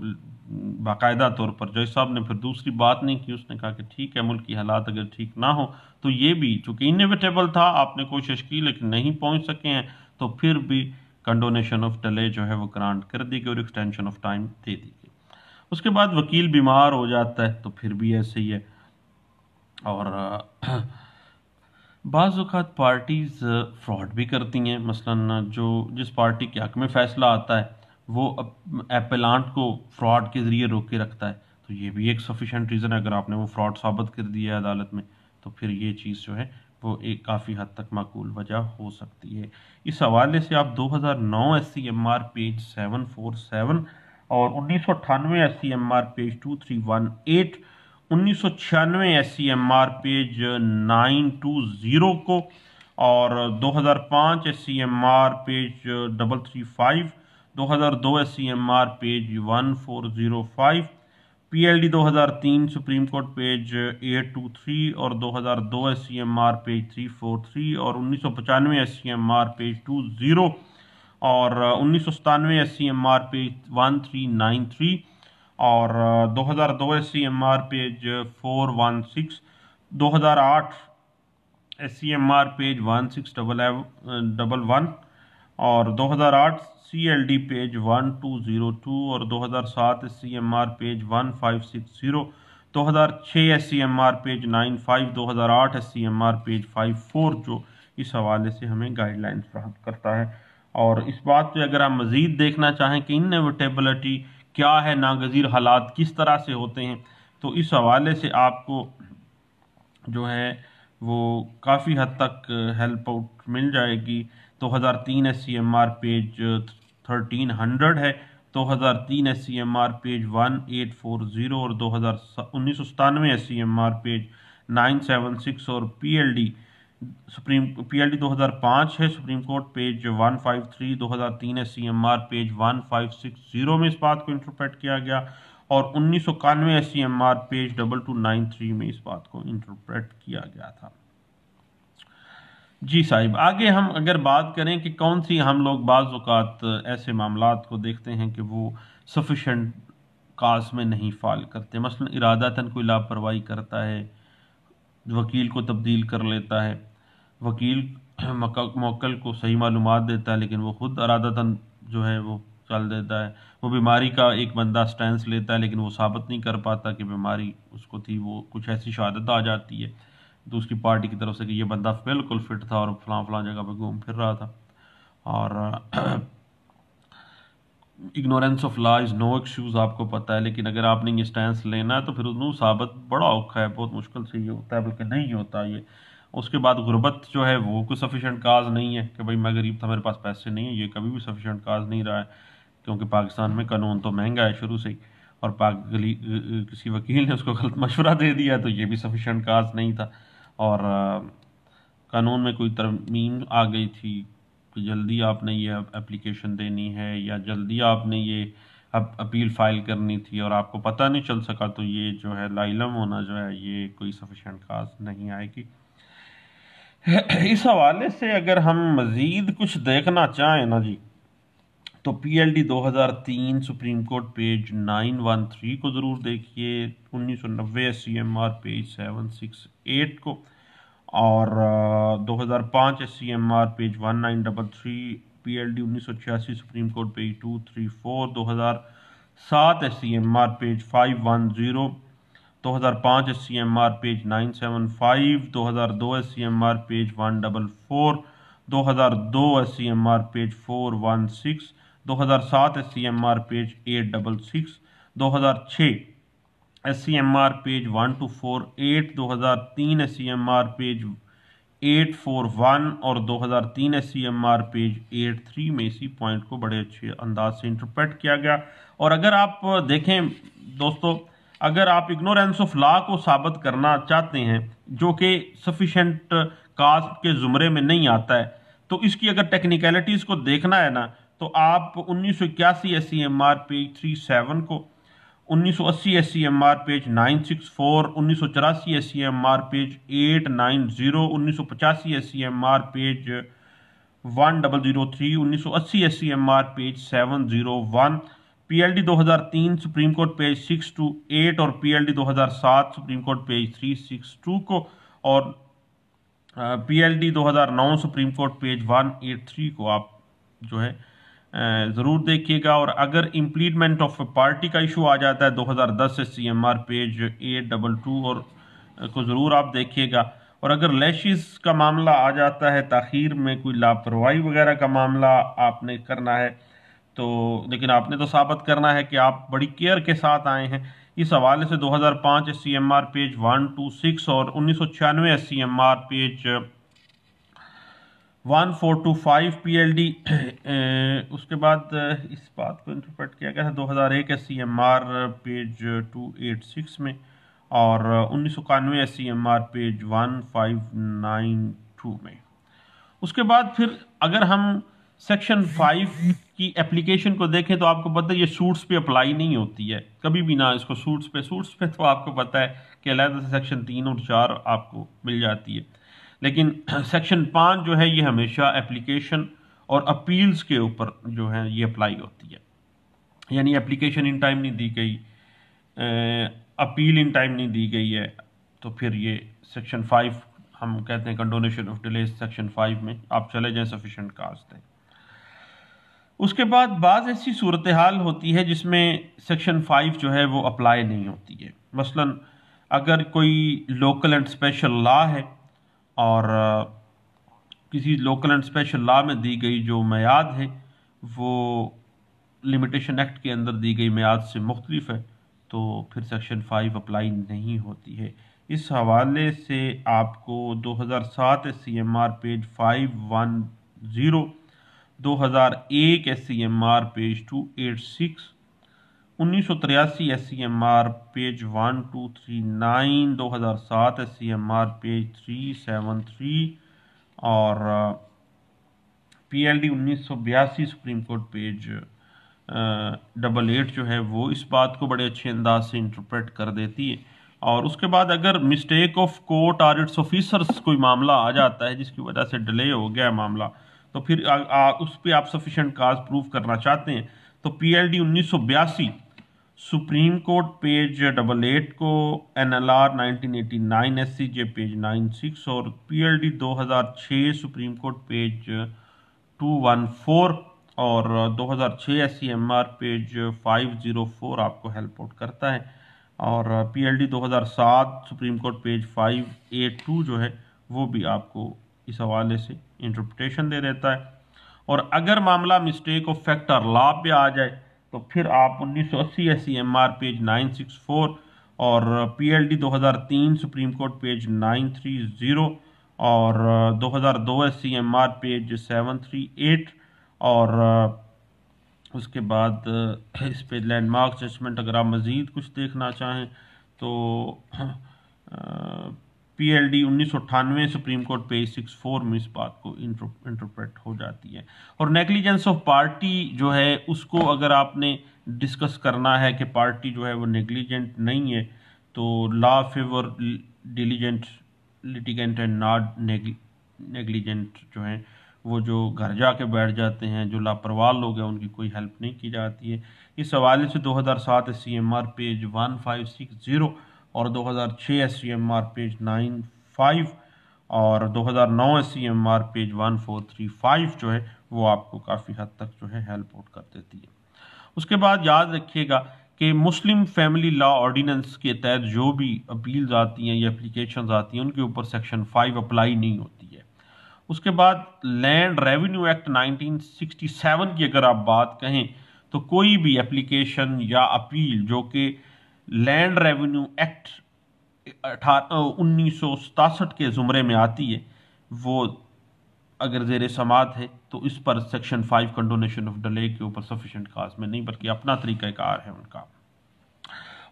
बाकायदा तौर पर जज साहब ने फिर दूसरी बात नहीं की, उसने कहा कि ठीक है, मुल्क की हालात अगर ठीक ना हो तो ये भी चूँकि इनएविटेबल था, आपने कोशिश की लेकिन नहीं पहुँच सके हैं, तो फिर भी कंडोनेशन ऑफ डिले जो है वो ग्रांट कर दी गई और एक्सटेंशन ऑफ टाइम दे दी गई। उसके बाद वकील बीमार हो जाता है तो फिर भी ऐसे ही है। और बाज़ औक़ात पार्टीज़ फ्रॉड भी करती हैं। मसलन जो जिस पार्टी के हक़ में फ़ैसला आता है वो एपेलांट को फ्रॉड के ज़रिए रोक के रखता है। तो ये भी एक सफिशिएंट रीज़न है। अगर आपने वो फ्रॉड साबित कर दिया है अदालत में, तो फिर ये चीज़ जो है वो एक काफ़ी हद तक माकूल वजह हो सकती है। इस हवाले से आप 2009 SCMR पेज 747 और 1998 SCMR पेज 2318, 1996 SCMR पेज 920 को, और 2005 SCMR page 335, 2002 SCMR page 1405, PLD 2003 सुप्रीम कोर्ट पेज 823 और 2002 SCMR पेज 343 और 1995 SCMR पेज 20 और 1997 SCMR पेज 1393 और 2002 SCMR पेज 416, 2008 SCMR पेज 1611 और 2008 CLD पेज 1202 और 2007 SCMR page 1560, 2006 SCMR page 95, 2008 SCMR page 54 जो इस हवाले से हमें गाइडलाइंस फराहम करता है। और इस बात पे अगर आप मज़ीद देखना चाहें कि इनएविटेबिलिटी क्या है, नागज़ीर हालात किस तरह से होते हैं, तो इस हवाले से आपको जो है वो काफ़ी हद तक हेल्प आउट मिल जाएगी। 2003 SCMR पेज 1300 है, 2003 SCMR पेज 1840 और 1997 SCMR पेज 976 और PLD 2005 है सुप्रीम कोर्ट पेज 153, 2003 SCMR पेज 1560 में इस बात को इंटरप्रेट किया गया और 1991 SCMR पेज 2293 में इस बात को इंटरप्रेट किया गया था। जी साहिब, आगे हम अगर बात करें कि कौन सी हम लोग बाज़ औक़ात ऐसे मामलात को देखते हैं कि वो सफिशेंट काज में नहीं फ़ाल करते। मसलन इरादतन कोई लापरवाही करता है, वकील को तब्दील कर लेता है, वकील मौक्कल को सही मालूमात देता है लेकिन वो खुद इरादतन जो है वो चल देता है। वो बीमारी का एक बंदा स्टैंस लेता है लेकिन वो साबित नहीं कर पाता कि बीमारी उसको थी, वो कुछ ऐसी शहादत आ जाती है तो उसकी पार्टी की तरफ से कि ये बंदा बिल्कुल फिट था और फलां जगह पे घूम फिर रहा था। और ignorance of law is no excuse, आपको पता है, लेकिन अगर आपने ये स्टैंस लेना है तो फिर उन्होंने साबित बड़ा औखा है, बहुत मुश्किल से ये होता है, बल्कि नहीं होता ये। उसके बाद गुर्बत जो है वो कोई सफिशेंट काज नहीं है कि भाई मैं गरीब था मेरे पास पैसे नहीं है, ये कभी भी सफिशेंट काज नहीं रहा है, क्योंकि पाकिस्तान में कानून तो महंगा है शुरू से ही, और किसी वकील ने उसको गलत मशवरा दे दिया तो ये भी सफिशेंट काज नहीं था। और कानून में कोई तरमीम आ गई थी कि जल्दी आपने ये एप्लीकेशन देनी है या जल्दी आपने ये अपील फ़ाइल करनी थी और आपको पता नहीं चल सका, तो ये जो है लाइलम होना जो है ये कोई सफिशेंट काज नहीं आएगी। इस हवाले से अगर हम मज़ीद कुछ देखना चाहें ना जी, तो PLD 2003 सुप्रीम कोर्ट पेज 913 को ज़रूर देखिए, 1990 SCMR पेज 768 को, और 2005 SCMR पेज 1933, PLD 1986 सुप्रीम कोर्ट page 234, 2007 SCMR page 510, 2005 SCMR page 975, 2002 SCMR page 144, 2002 SCMR page 416, 2007 SCMR page 866, 2006 SCMR page 1248, 2003 SCMR page 841 और 2003 SCMR पेज 83 में इसी पॉइंट को बड़े अच्छे अंदाज से इंटरप्रेट किया गया। और अगर आप देखें दोस्तों, अगर आप इग्नोरेंस ऑफ लॉ को साबित करना चाहते हैं जो कि सफिशेंट काज के ज़ुमरे में नहीं आता है, तो इसकी अगर टेक्निकलिटीज़ को देखना है ना, तो आप 1981 SCMR पेज 37 को, 1980 SCMR page 964, 1984 SCMR page 890, 1985 SCMR page 1003, 1980 SCMR page 701, PLD 2003 सुप्रीम कोर्ट पेज 628 और PLD 2007 सुप्रीम कोर्ट पेज 362 को, और PLD 2009 सुप्रीम कोर्ट पेज 183 को आप जो है ज़रूर देखिएगा। और अगर इम्प्लीटमेंट ऑफ पार्टी का इशू आ जाता है 2010 SCMR पेज 822 और को ज़रूर आप देखिएगा। और अगर लैशिस का मामला आ जाता है, ताखीर में कोई लापरवाही वगैरह का मामला आपने करना है, तो लेकिन आपने तो साबित करना है कि आप बड़ी केयर के साथ आए हैं। इस हवाले से 2005 SCMR पेज 126 और 1996 SCMR पेज 1425 PLD। उसके बाद इस बात को इंटरप्रेट किया गया था 2001 SCMR पेज 286 में और 1991 SCMR पेज 1592 में। उसके बाद फिर अगर हम सेक्शन 5 की एप्लीकेशन को देखें तो आपको पता है ये सूट्स पे अप्लाई नहीं होती है कभी भी ना। इसको सूट्स पे तो आपको पता है कि अलग से सेक्शन 3 और 4 आपको मिल जाती है, लेकिन सेक्शन 5 जो है ये हमेशा एप्लीकेशन और अपील्स के ऊपर जो है ये अप्लाई होती है। यानी एप्लीकेशन इन टाइम नहीं दी गई, अपील इन टाइम नहीं दी गई है, तो फिर ये सेक्शन 5 हम कहते हैं कंडोनेशन ऑफ डिले सेक्शन 5 में आप चले जाएं सफिशिएंट कास्ट है। उसके बाद बाज़ ऐसी सूरत हाल होती है जिसमें सेक्शन 5 जो है वो अप्लाई नहीं होती है। मसलन अगर कोई लोकल एंड स्पेशल लॉ है और किसी लोकल एंड स्पेशल लॉ में दी गई जो मियाद है वो लिमिटेशन एक्ट के अंदर दी गई मियाद से मुख्तलिफ है, तो फिर सेक्शन 5 अप्लाई नहीं होती है। इस हवाले से आपको 2007 SCMR page 510, 2001 SCMR page 286, 1983 SCMR page 1239, 2007 SCMR page 373 और PLD 1982 सुप्रीम कोर्ट पेज 88 जो है वो इस बात को बड़े अच्छे अंदाज से इंटरप्रेट कर देती है। और उसके बाद अगर मिस्टेक ऑफ कोर्ट और इट्स ऑफिसर्स कोई मामला आ जाता है जिसकी वजह से डिले हो गया है मामला, तो फिर उस पर आप सफिशिएंट काज प्रूव करना चाहते हैं तो PLD 1982 सुप्रीम कोर्ट पेज 88 को, NLR 1989 SCJ पेज 96 और PLD 2006 सुप्रीम कोर्ट पेज 214 और 2006 SCMR पेज 504 आपको हेल्प आउट करता है। और PLD 2007 सुप्रीम कोर्ट पेज 582 जो है वो भी आपको इस हवाले से इंटरप्रिटेशन दे देता है। और अगर मामला मिस्टेक ऑफ फैक्ट और लॉ पे आ जाए तो फिर आप 1980 SCMR पेज 964 और PLD 2003 सुप्रीम कोर्ट पेज 930 और 2002 SCMR पेज 738 और उसके बाद इस पे लैंडमार्क जजमेंट अगर आप मज़ीद कुछ देखना चाहें तो PLD 1998 सुप्रीम कोर्ट पेज 64 में इस बात को इंटरप्रेट हो जाती है। और नेग्लिजेंस ऑफ पार्टी जो है उसको अगर आपने डिस्कस करना है कि पार्टी जो है वो नेग्लिजेंट नहीं है, तो law favour diligent litigant and not negligent जो है वो जो घर जाके बैठ जाते हैं, जो लापरवाह लोग हैं, उनकी कोई हेल्प नहीं की जाती है। इस हवाले से 2007 SCMR पेज 1560 और 2006 SCMR पेज 95 और 2009 SCMR पेज 1435 जो है वो आपको काफ़ी हद तक जो है हेल्प आउट कर देती है। उसके बाद याद रखिएगा कि मुस्लिम फैमिली लॉ ऑर्डिनेंस के तहत जो भी अपील्स आती हैं या एप्लीकेशंस आती हैं उनके ऊपर सेक्शन 5 अप्लाई नहीं होती है। उसके बाद लैंड रेवेन्यू एक्ट 1967 की अगर आप बात कहें तो कोई भी एप्लीकेशन या अपील जो कि लैंड रेवेन्यू एक्ट 1967 के ज़ुमरे में आती है वो अगर ज़ेर समात है तो इस पर सेक्शन 5 कंडोनेशन ऑफ डिले के ऊपर सफिशिएंट काज में नहीं बल्कि अपना तरीक़ाकार है उनका।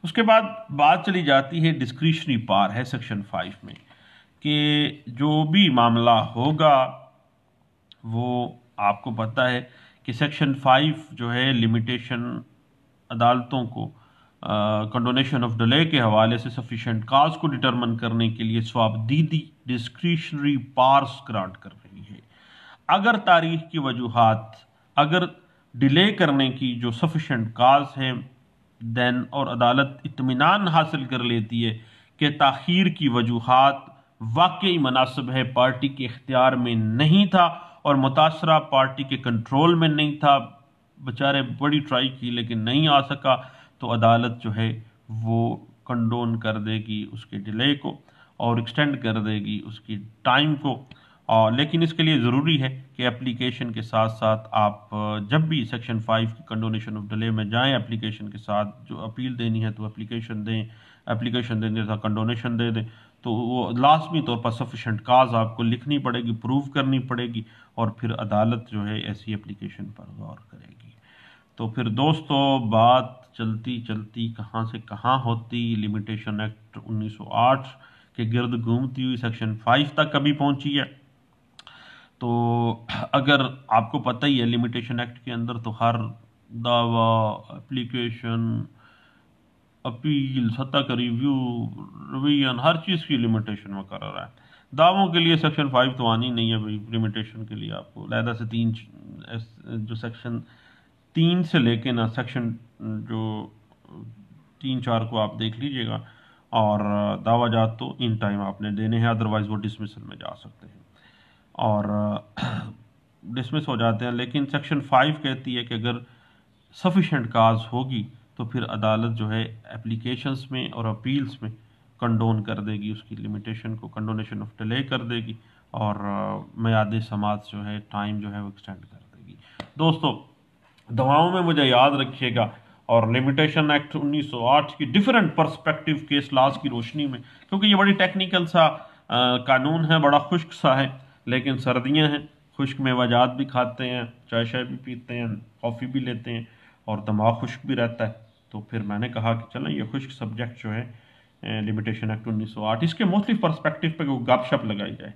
उसके बाद बात चली जाती है डिस्क्रिशनरी पावर है सेक्शन 5 में कि जो भी मामला होगा वो आपको पता है कि सेक्शन 5 जो है लिमिटेशन अदालतों को कंडोनेशन ऑफ डिले के हवाले से सफिशिएंट काज को डिटरमिन करने के लिए स्वाबदीदी डिस्क्रिशनरी पावर्स ग्रांट कर रही है। अगर तारीख की वजूहात, अगर डिले करने की जो सफिशिएंट काज है देन और अदालत इत्मीनान हासिल कर लेती है कि ताखीर की वजूहात वाकई मुनासिब है, पार्टी के इख्तियार में नहीं था और मुतासरा पार्टी के कंट्रोल में नहीं था, बेचारे बड़ी ट्राई की लेकिन नहीं आ सका, तो अदालत जो है वो कंडोन कर देगी उसके डिले को। और एक्सटेंड कर देगी उसकी टाइम को। और लेकिन इसके लिए ज़रूरी है कि एप्लीकेशन के साथ साथ आप जब भी सेक्शन 5 की कंडोनेशन ऑफ डिले में जाएं, एप्लीकेशन के साथ जो अपील देनी है तो एप्लीकेशन दें, एप्लीकेशन देने के साथ कंडोनेशन दे दें, तो वो लाजमी तौर पर सफिशेंट काज आपको लिखनी पड़ेगी, प्रूव करनी पड़ेगी, और फिर अदालत जो है ऐसी एप्लीकेशन पर गौर करेगी। तो फिर दोस्तों बात चलती चलती कहाँ से कहाँ होती, लिमिटेशन एक्ट 1908 के गिर्द घूमती हुई सेक्शन 5 तक कभी पहुंची है। तो अगर आपको पता ही है लिमिटेशन एक्ट के अंदर तो हर दावा, एप्लीकेशन, अपील, सत्ता का रिव्यू, रिवीजन, हर चीज़ की लिमिटेशन मुकर्रर है। दावों के लिए सेक्शन 5 तो आनी नहीं है भाई, लिमिटेशन के लिए आपको लहदा से जो सेक्शन 3 से लेके ना सेक्शन जो 3-4 को आप देख लीजिएगा, और दावाजात तो इन टाइम आपने देने हैं, अदरवाइज वो डिसमिसल में जा सकते हैं और डिसमिस हो जाते हैं। लेकिन सेक्शन 5 कहती है कि अगर सफिशेंट काज होगी तो फिर अदालत जो है एप्लीकेशंस में और अपील्स में कंडोन कर देगी, उसकी लिमिटेशन को कंडोनेशन ऑफ डिले कर देगी, और मियाद समात जो है, टाइम जो है वो एक्सटेंड कर देगी। दोस्तों दवाओं में मुझे याद रखिएगा, और लिमिटेशन एक्ट 1908 की डिफरेंट पर्सपेक्टिव केस लॉज की रोशनी में, क्योंकि ये बड़ी टेक्निकल सा कानून है, बड़ा खुश्क सा है, लेकिन सर्दियां हैं, खुश्क मेवाजात भी खाते हैं, चाय शाय भी पीते हैं, कॉफ़ी भी लेते हैं, और दिमाग खुश्क भी रहता है। तो फिर मैंने कहा कि चलें ये खुश्क सब्जेक्ट जो है लिमिटेशन एक्ट 1908, इसके मुख्तलिफ पर्सपेक्टिव पे गपशप लगाई जाए।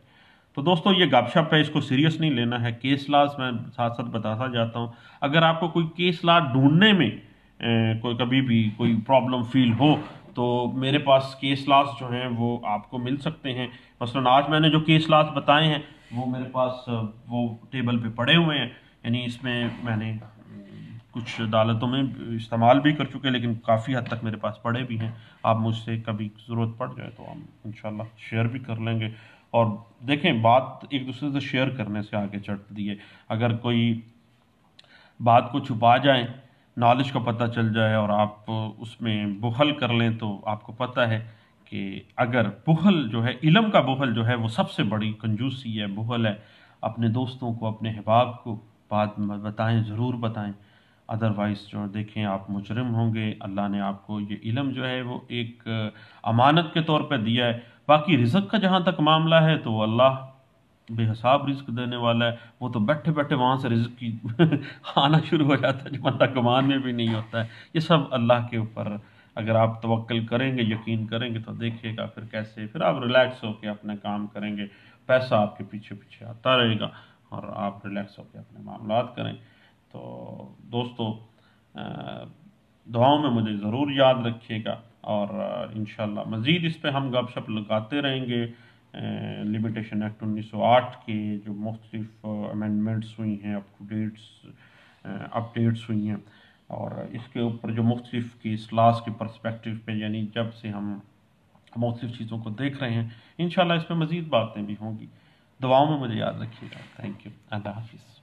तो दोस्तों ये गपशप है, इसको सीरियस नहीं लेना है। केस लॉज मैं साथ साथ बताता जाता हूँ। अगर आपको कोई केस लॉ ढूंढने में कोई कभी भी कोई प्रॉब्लम फील हो तो मेरे पास केस लॉज जो हैं वो आपको मिल सकते हैं। मसलन आज मैंने जो केस लॉज बताए हैं वो मेरे पास वो टेबल पे पड़े हुए हैं, यानी इसमें मैंने कुछ अदालतों में इस्तेमाल भी कर चुके हैं, लेकिन काफ़ी हद तक मेरे पास पड़े भी हैं। आप मुझसे कभी ज़रूरत पड़ जाए तो हम इंशाल्लाह शेयर भी कर लेंगे। और देखें, बात एक दूसरे से शेयर करने से आगे चढ़ती है। अगर कोई बात को छुपा जाए, नॉलेज का पता चल जाए और आप उसमें बुखल कर लें, तो आपको पता है कि अगर बुखल जो है, इल्म का बुखल जो है वो सबसे बड़ी कंजूसी है, बुखल है। अपने दोस्तों को, अपने अहबाब को बात बताएं, ज़रूर बताएं, अदरवाइज़ जो देखें आप मुजरिम होंगे। अल्लाह ने आपको ये इल्म जो है वो एक अमानत के तौर पर दिया है। बाकी रिज़्क़ का जहाँ तक मामला है तो अल्लाह बेहिसाब रिस्क देने वाला है। वो तो बैठे बैठे वहाँ से रिस्क की आना शुरू हो जाता है जो बंदा कमान में भी नहीं होता है। ये सब अल्लाह के ऊपर अगर आप तवक्ल करेंगे, यकीन करेंगे, तो देखिएगा फिर कैसे फिर आप रिलैक्स होकर अपना काम करेंगे। पैसा आपके पीछे पीछे आता रहेगा और आप रिलैक्स होकर अपने मामलात करें। तो दोस्तों दुआओं में मुझे ज़रूर याद रखिएगा, और इंशाल्लाह मज़ीद इस पर हम गपशप लगाते रहेंगे। लिमिटेशन एक्ट 1908 के जो मुख्तलिफ अमेंडमेंट्स हुई हैं, अपडेट्स हुई हैं, और इसके ऊपर जो मुख्तलिफ की इस्लास के पर्सपेक्टिव पे, यानी जब से हम मुख्तलिफ चीज़ों को देख रहे हैं, इंशाल्लाह इस पर मज़ीद बातें भी होंगी। दुआओं में मुझे याद रखिएगा। Thank you. अल्लाह हाफिज़।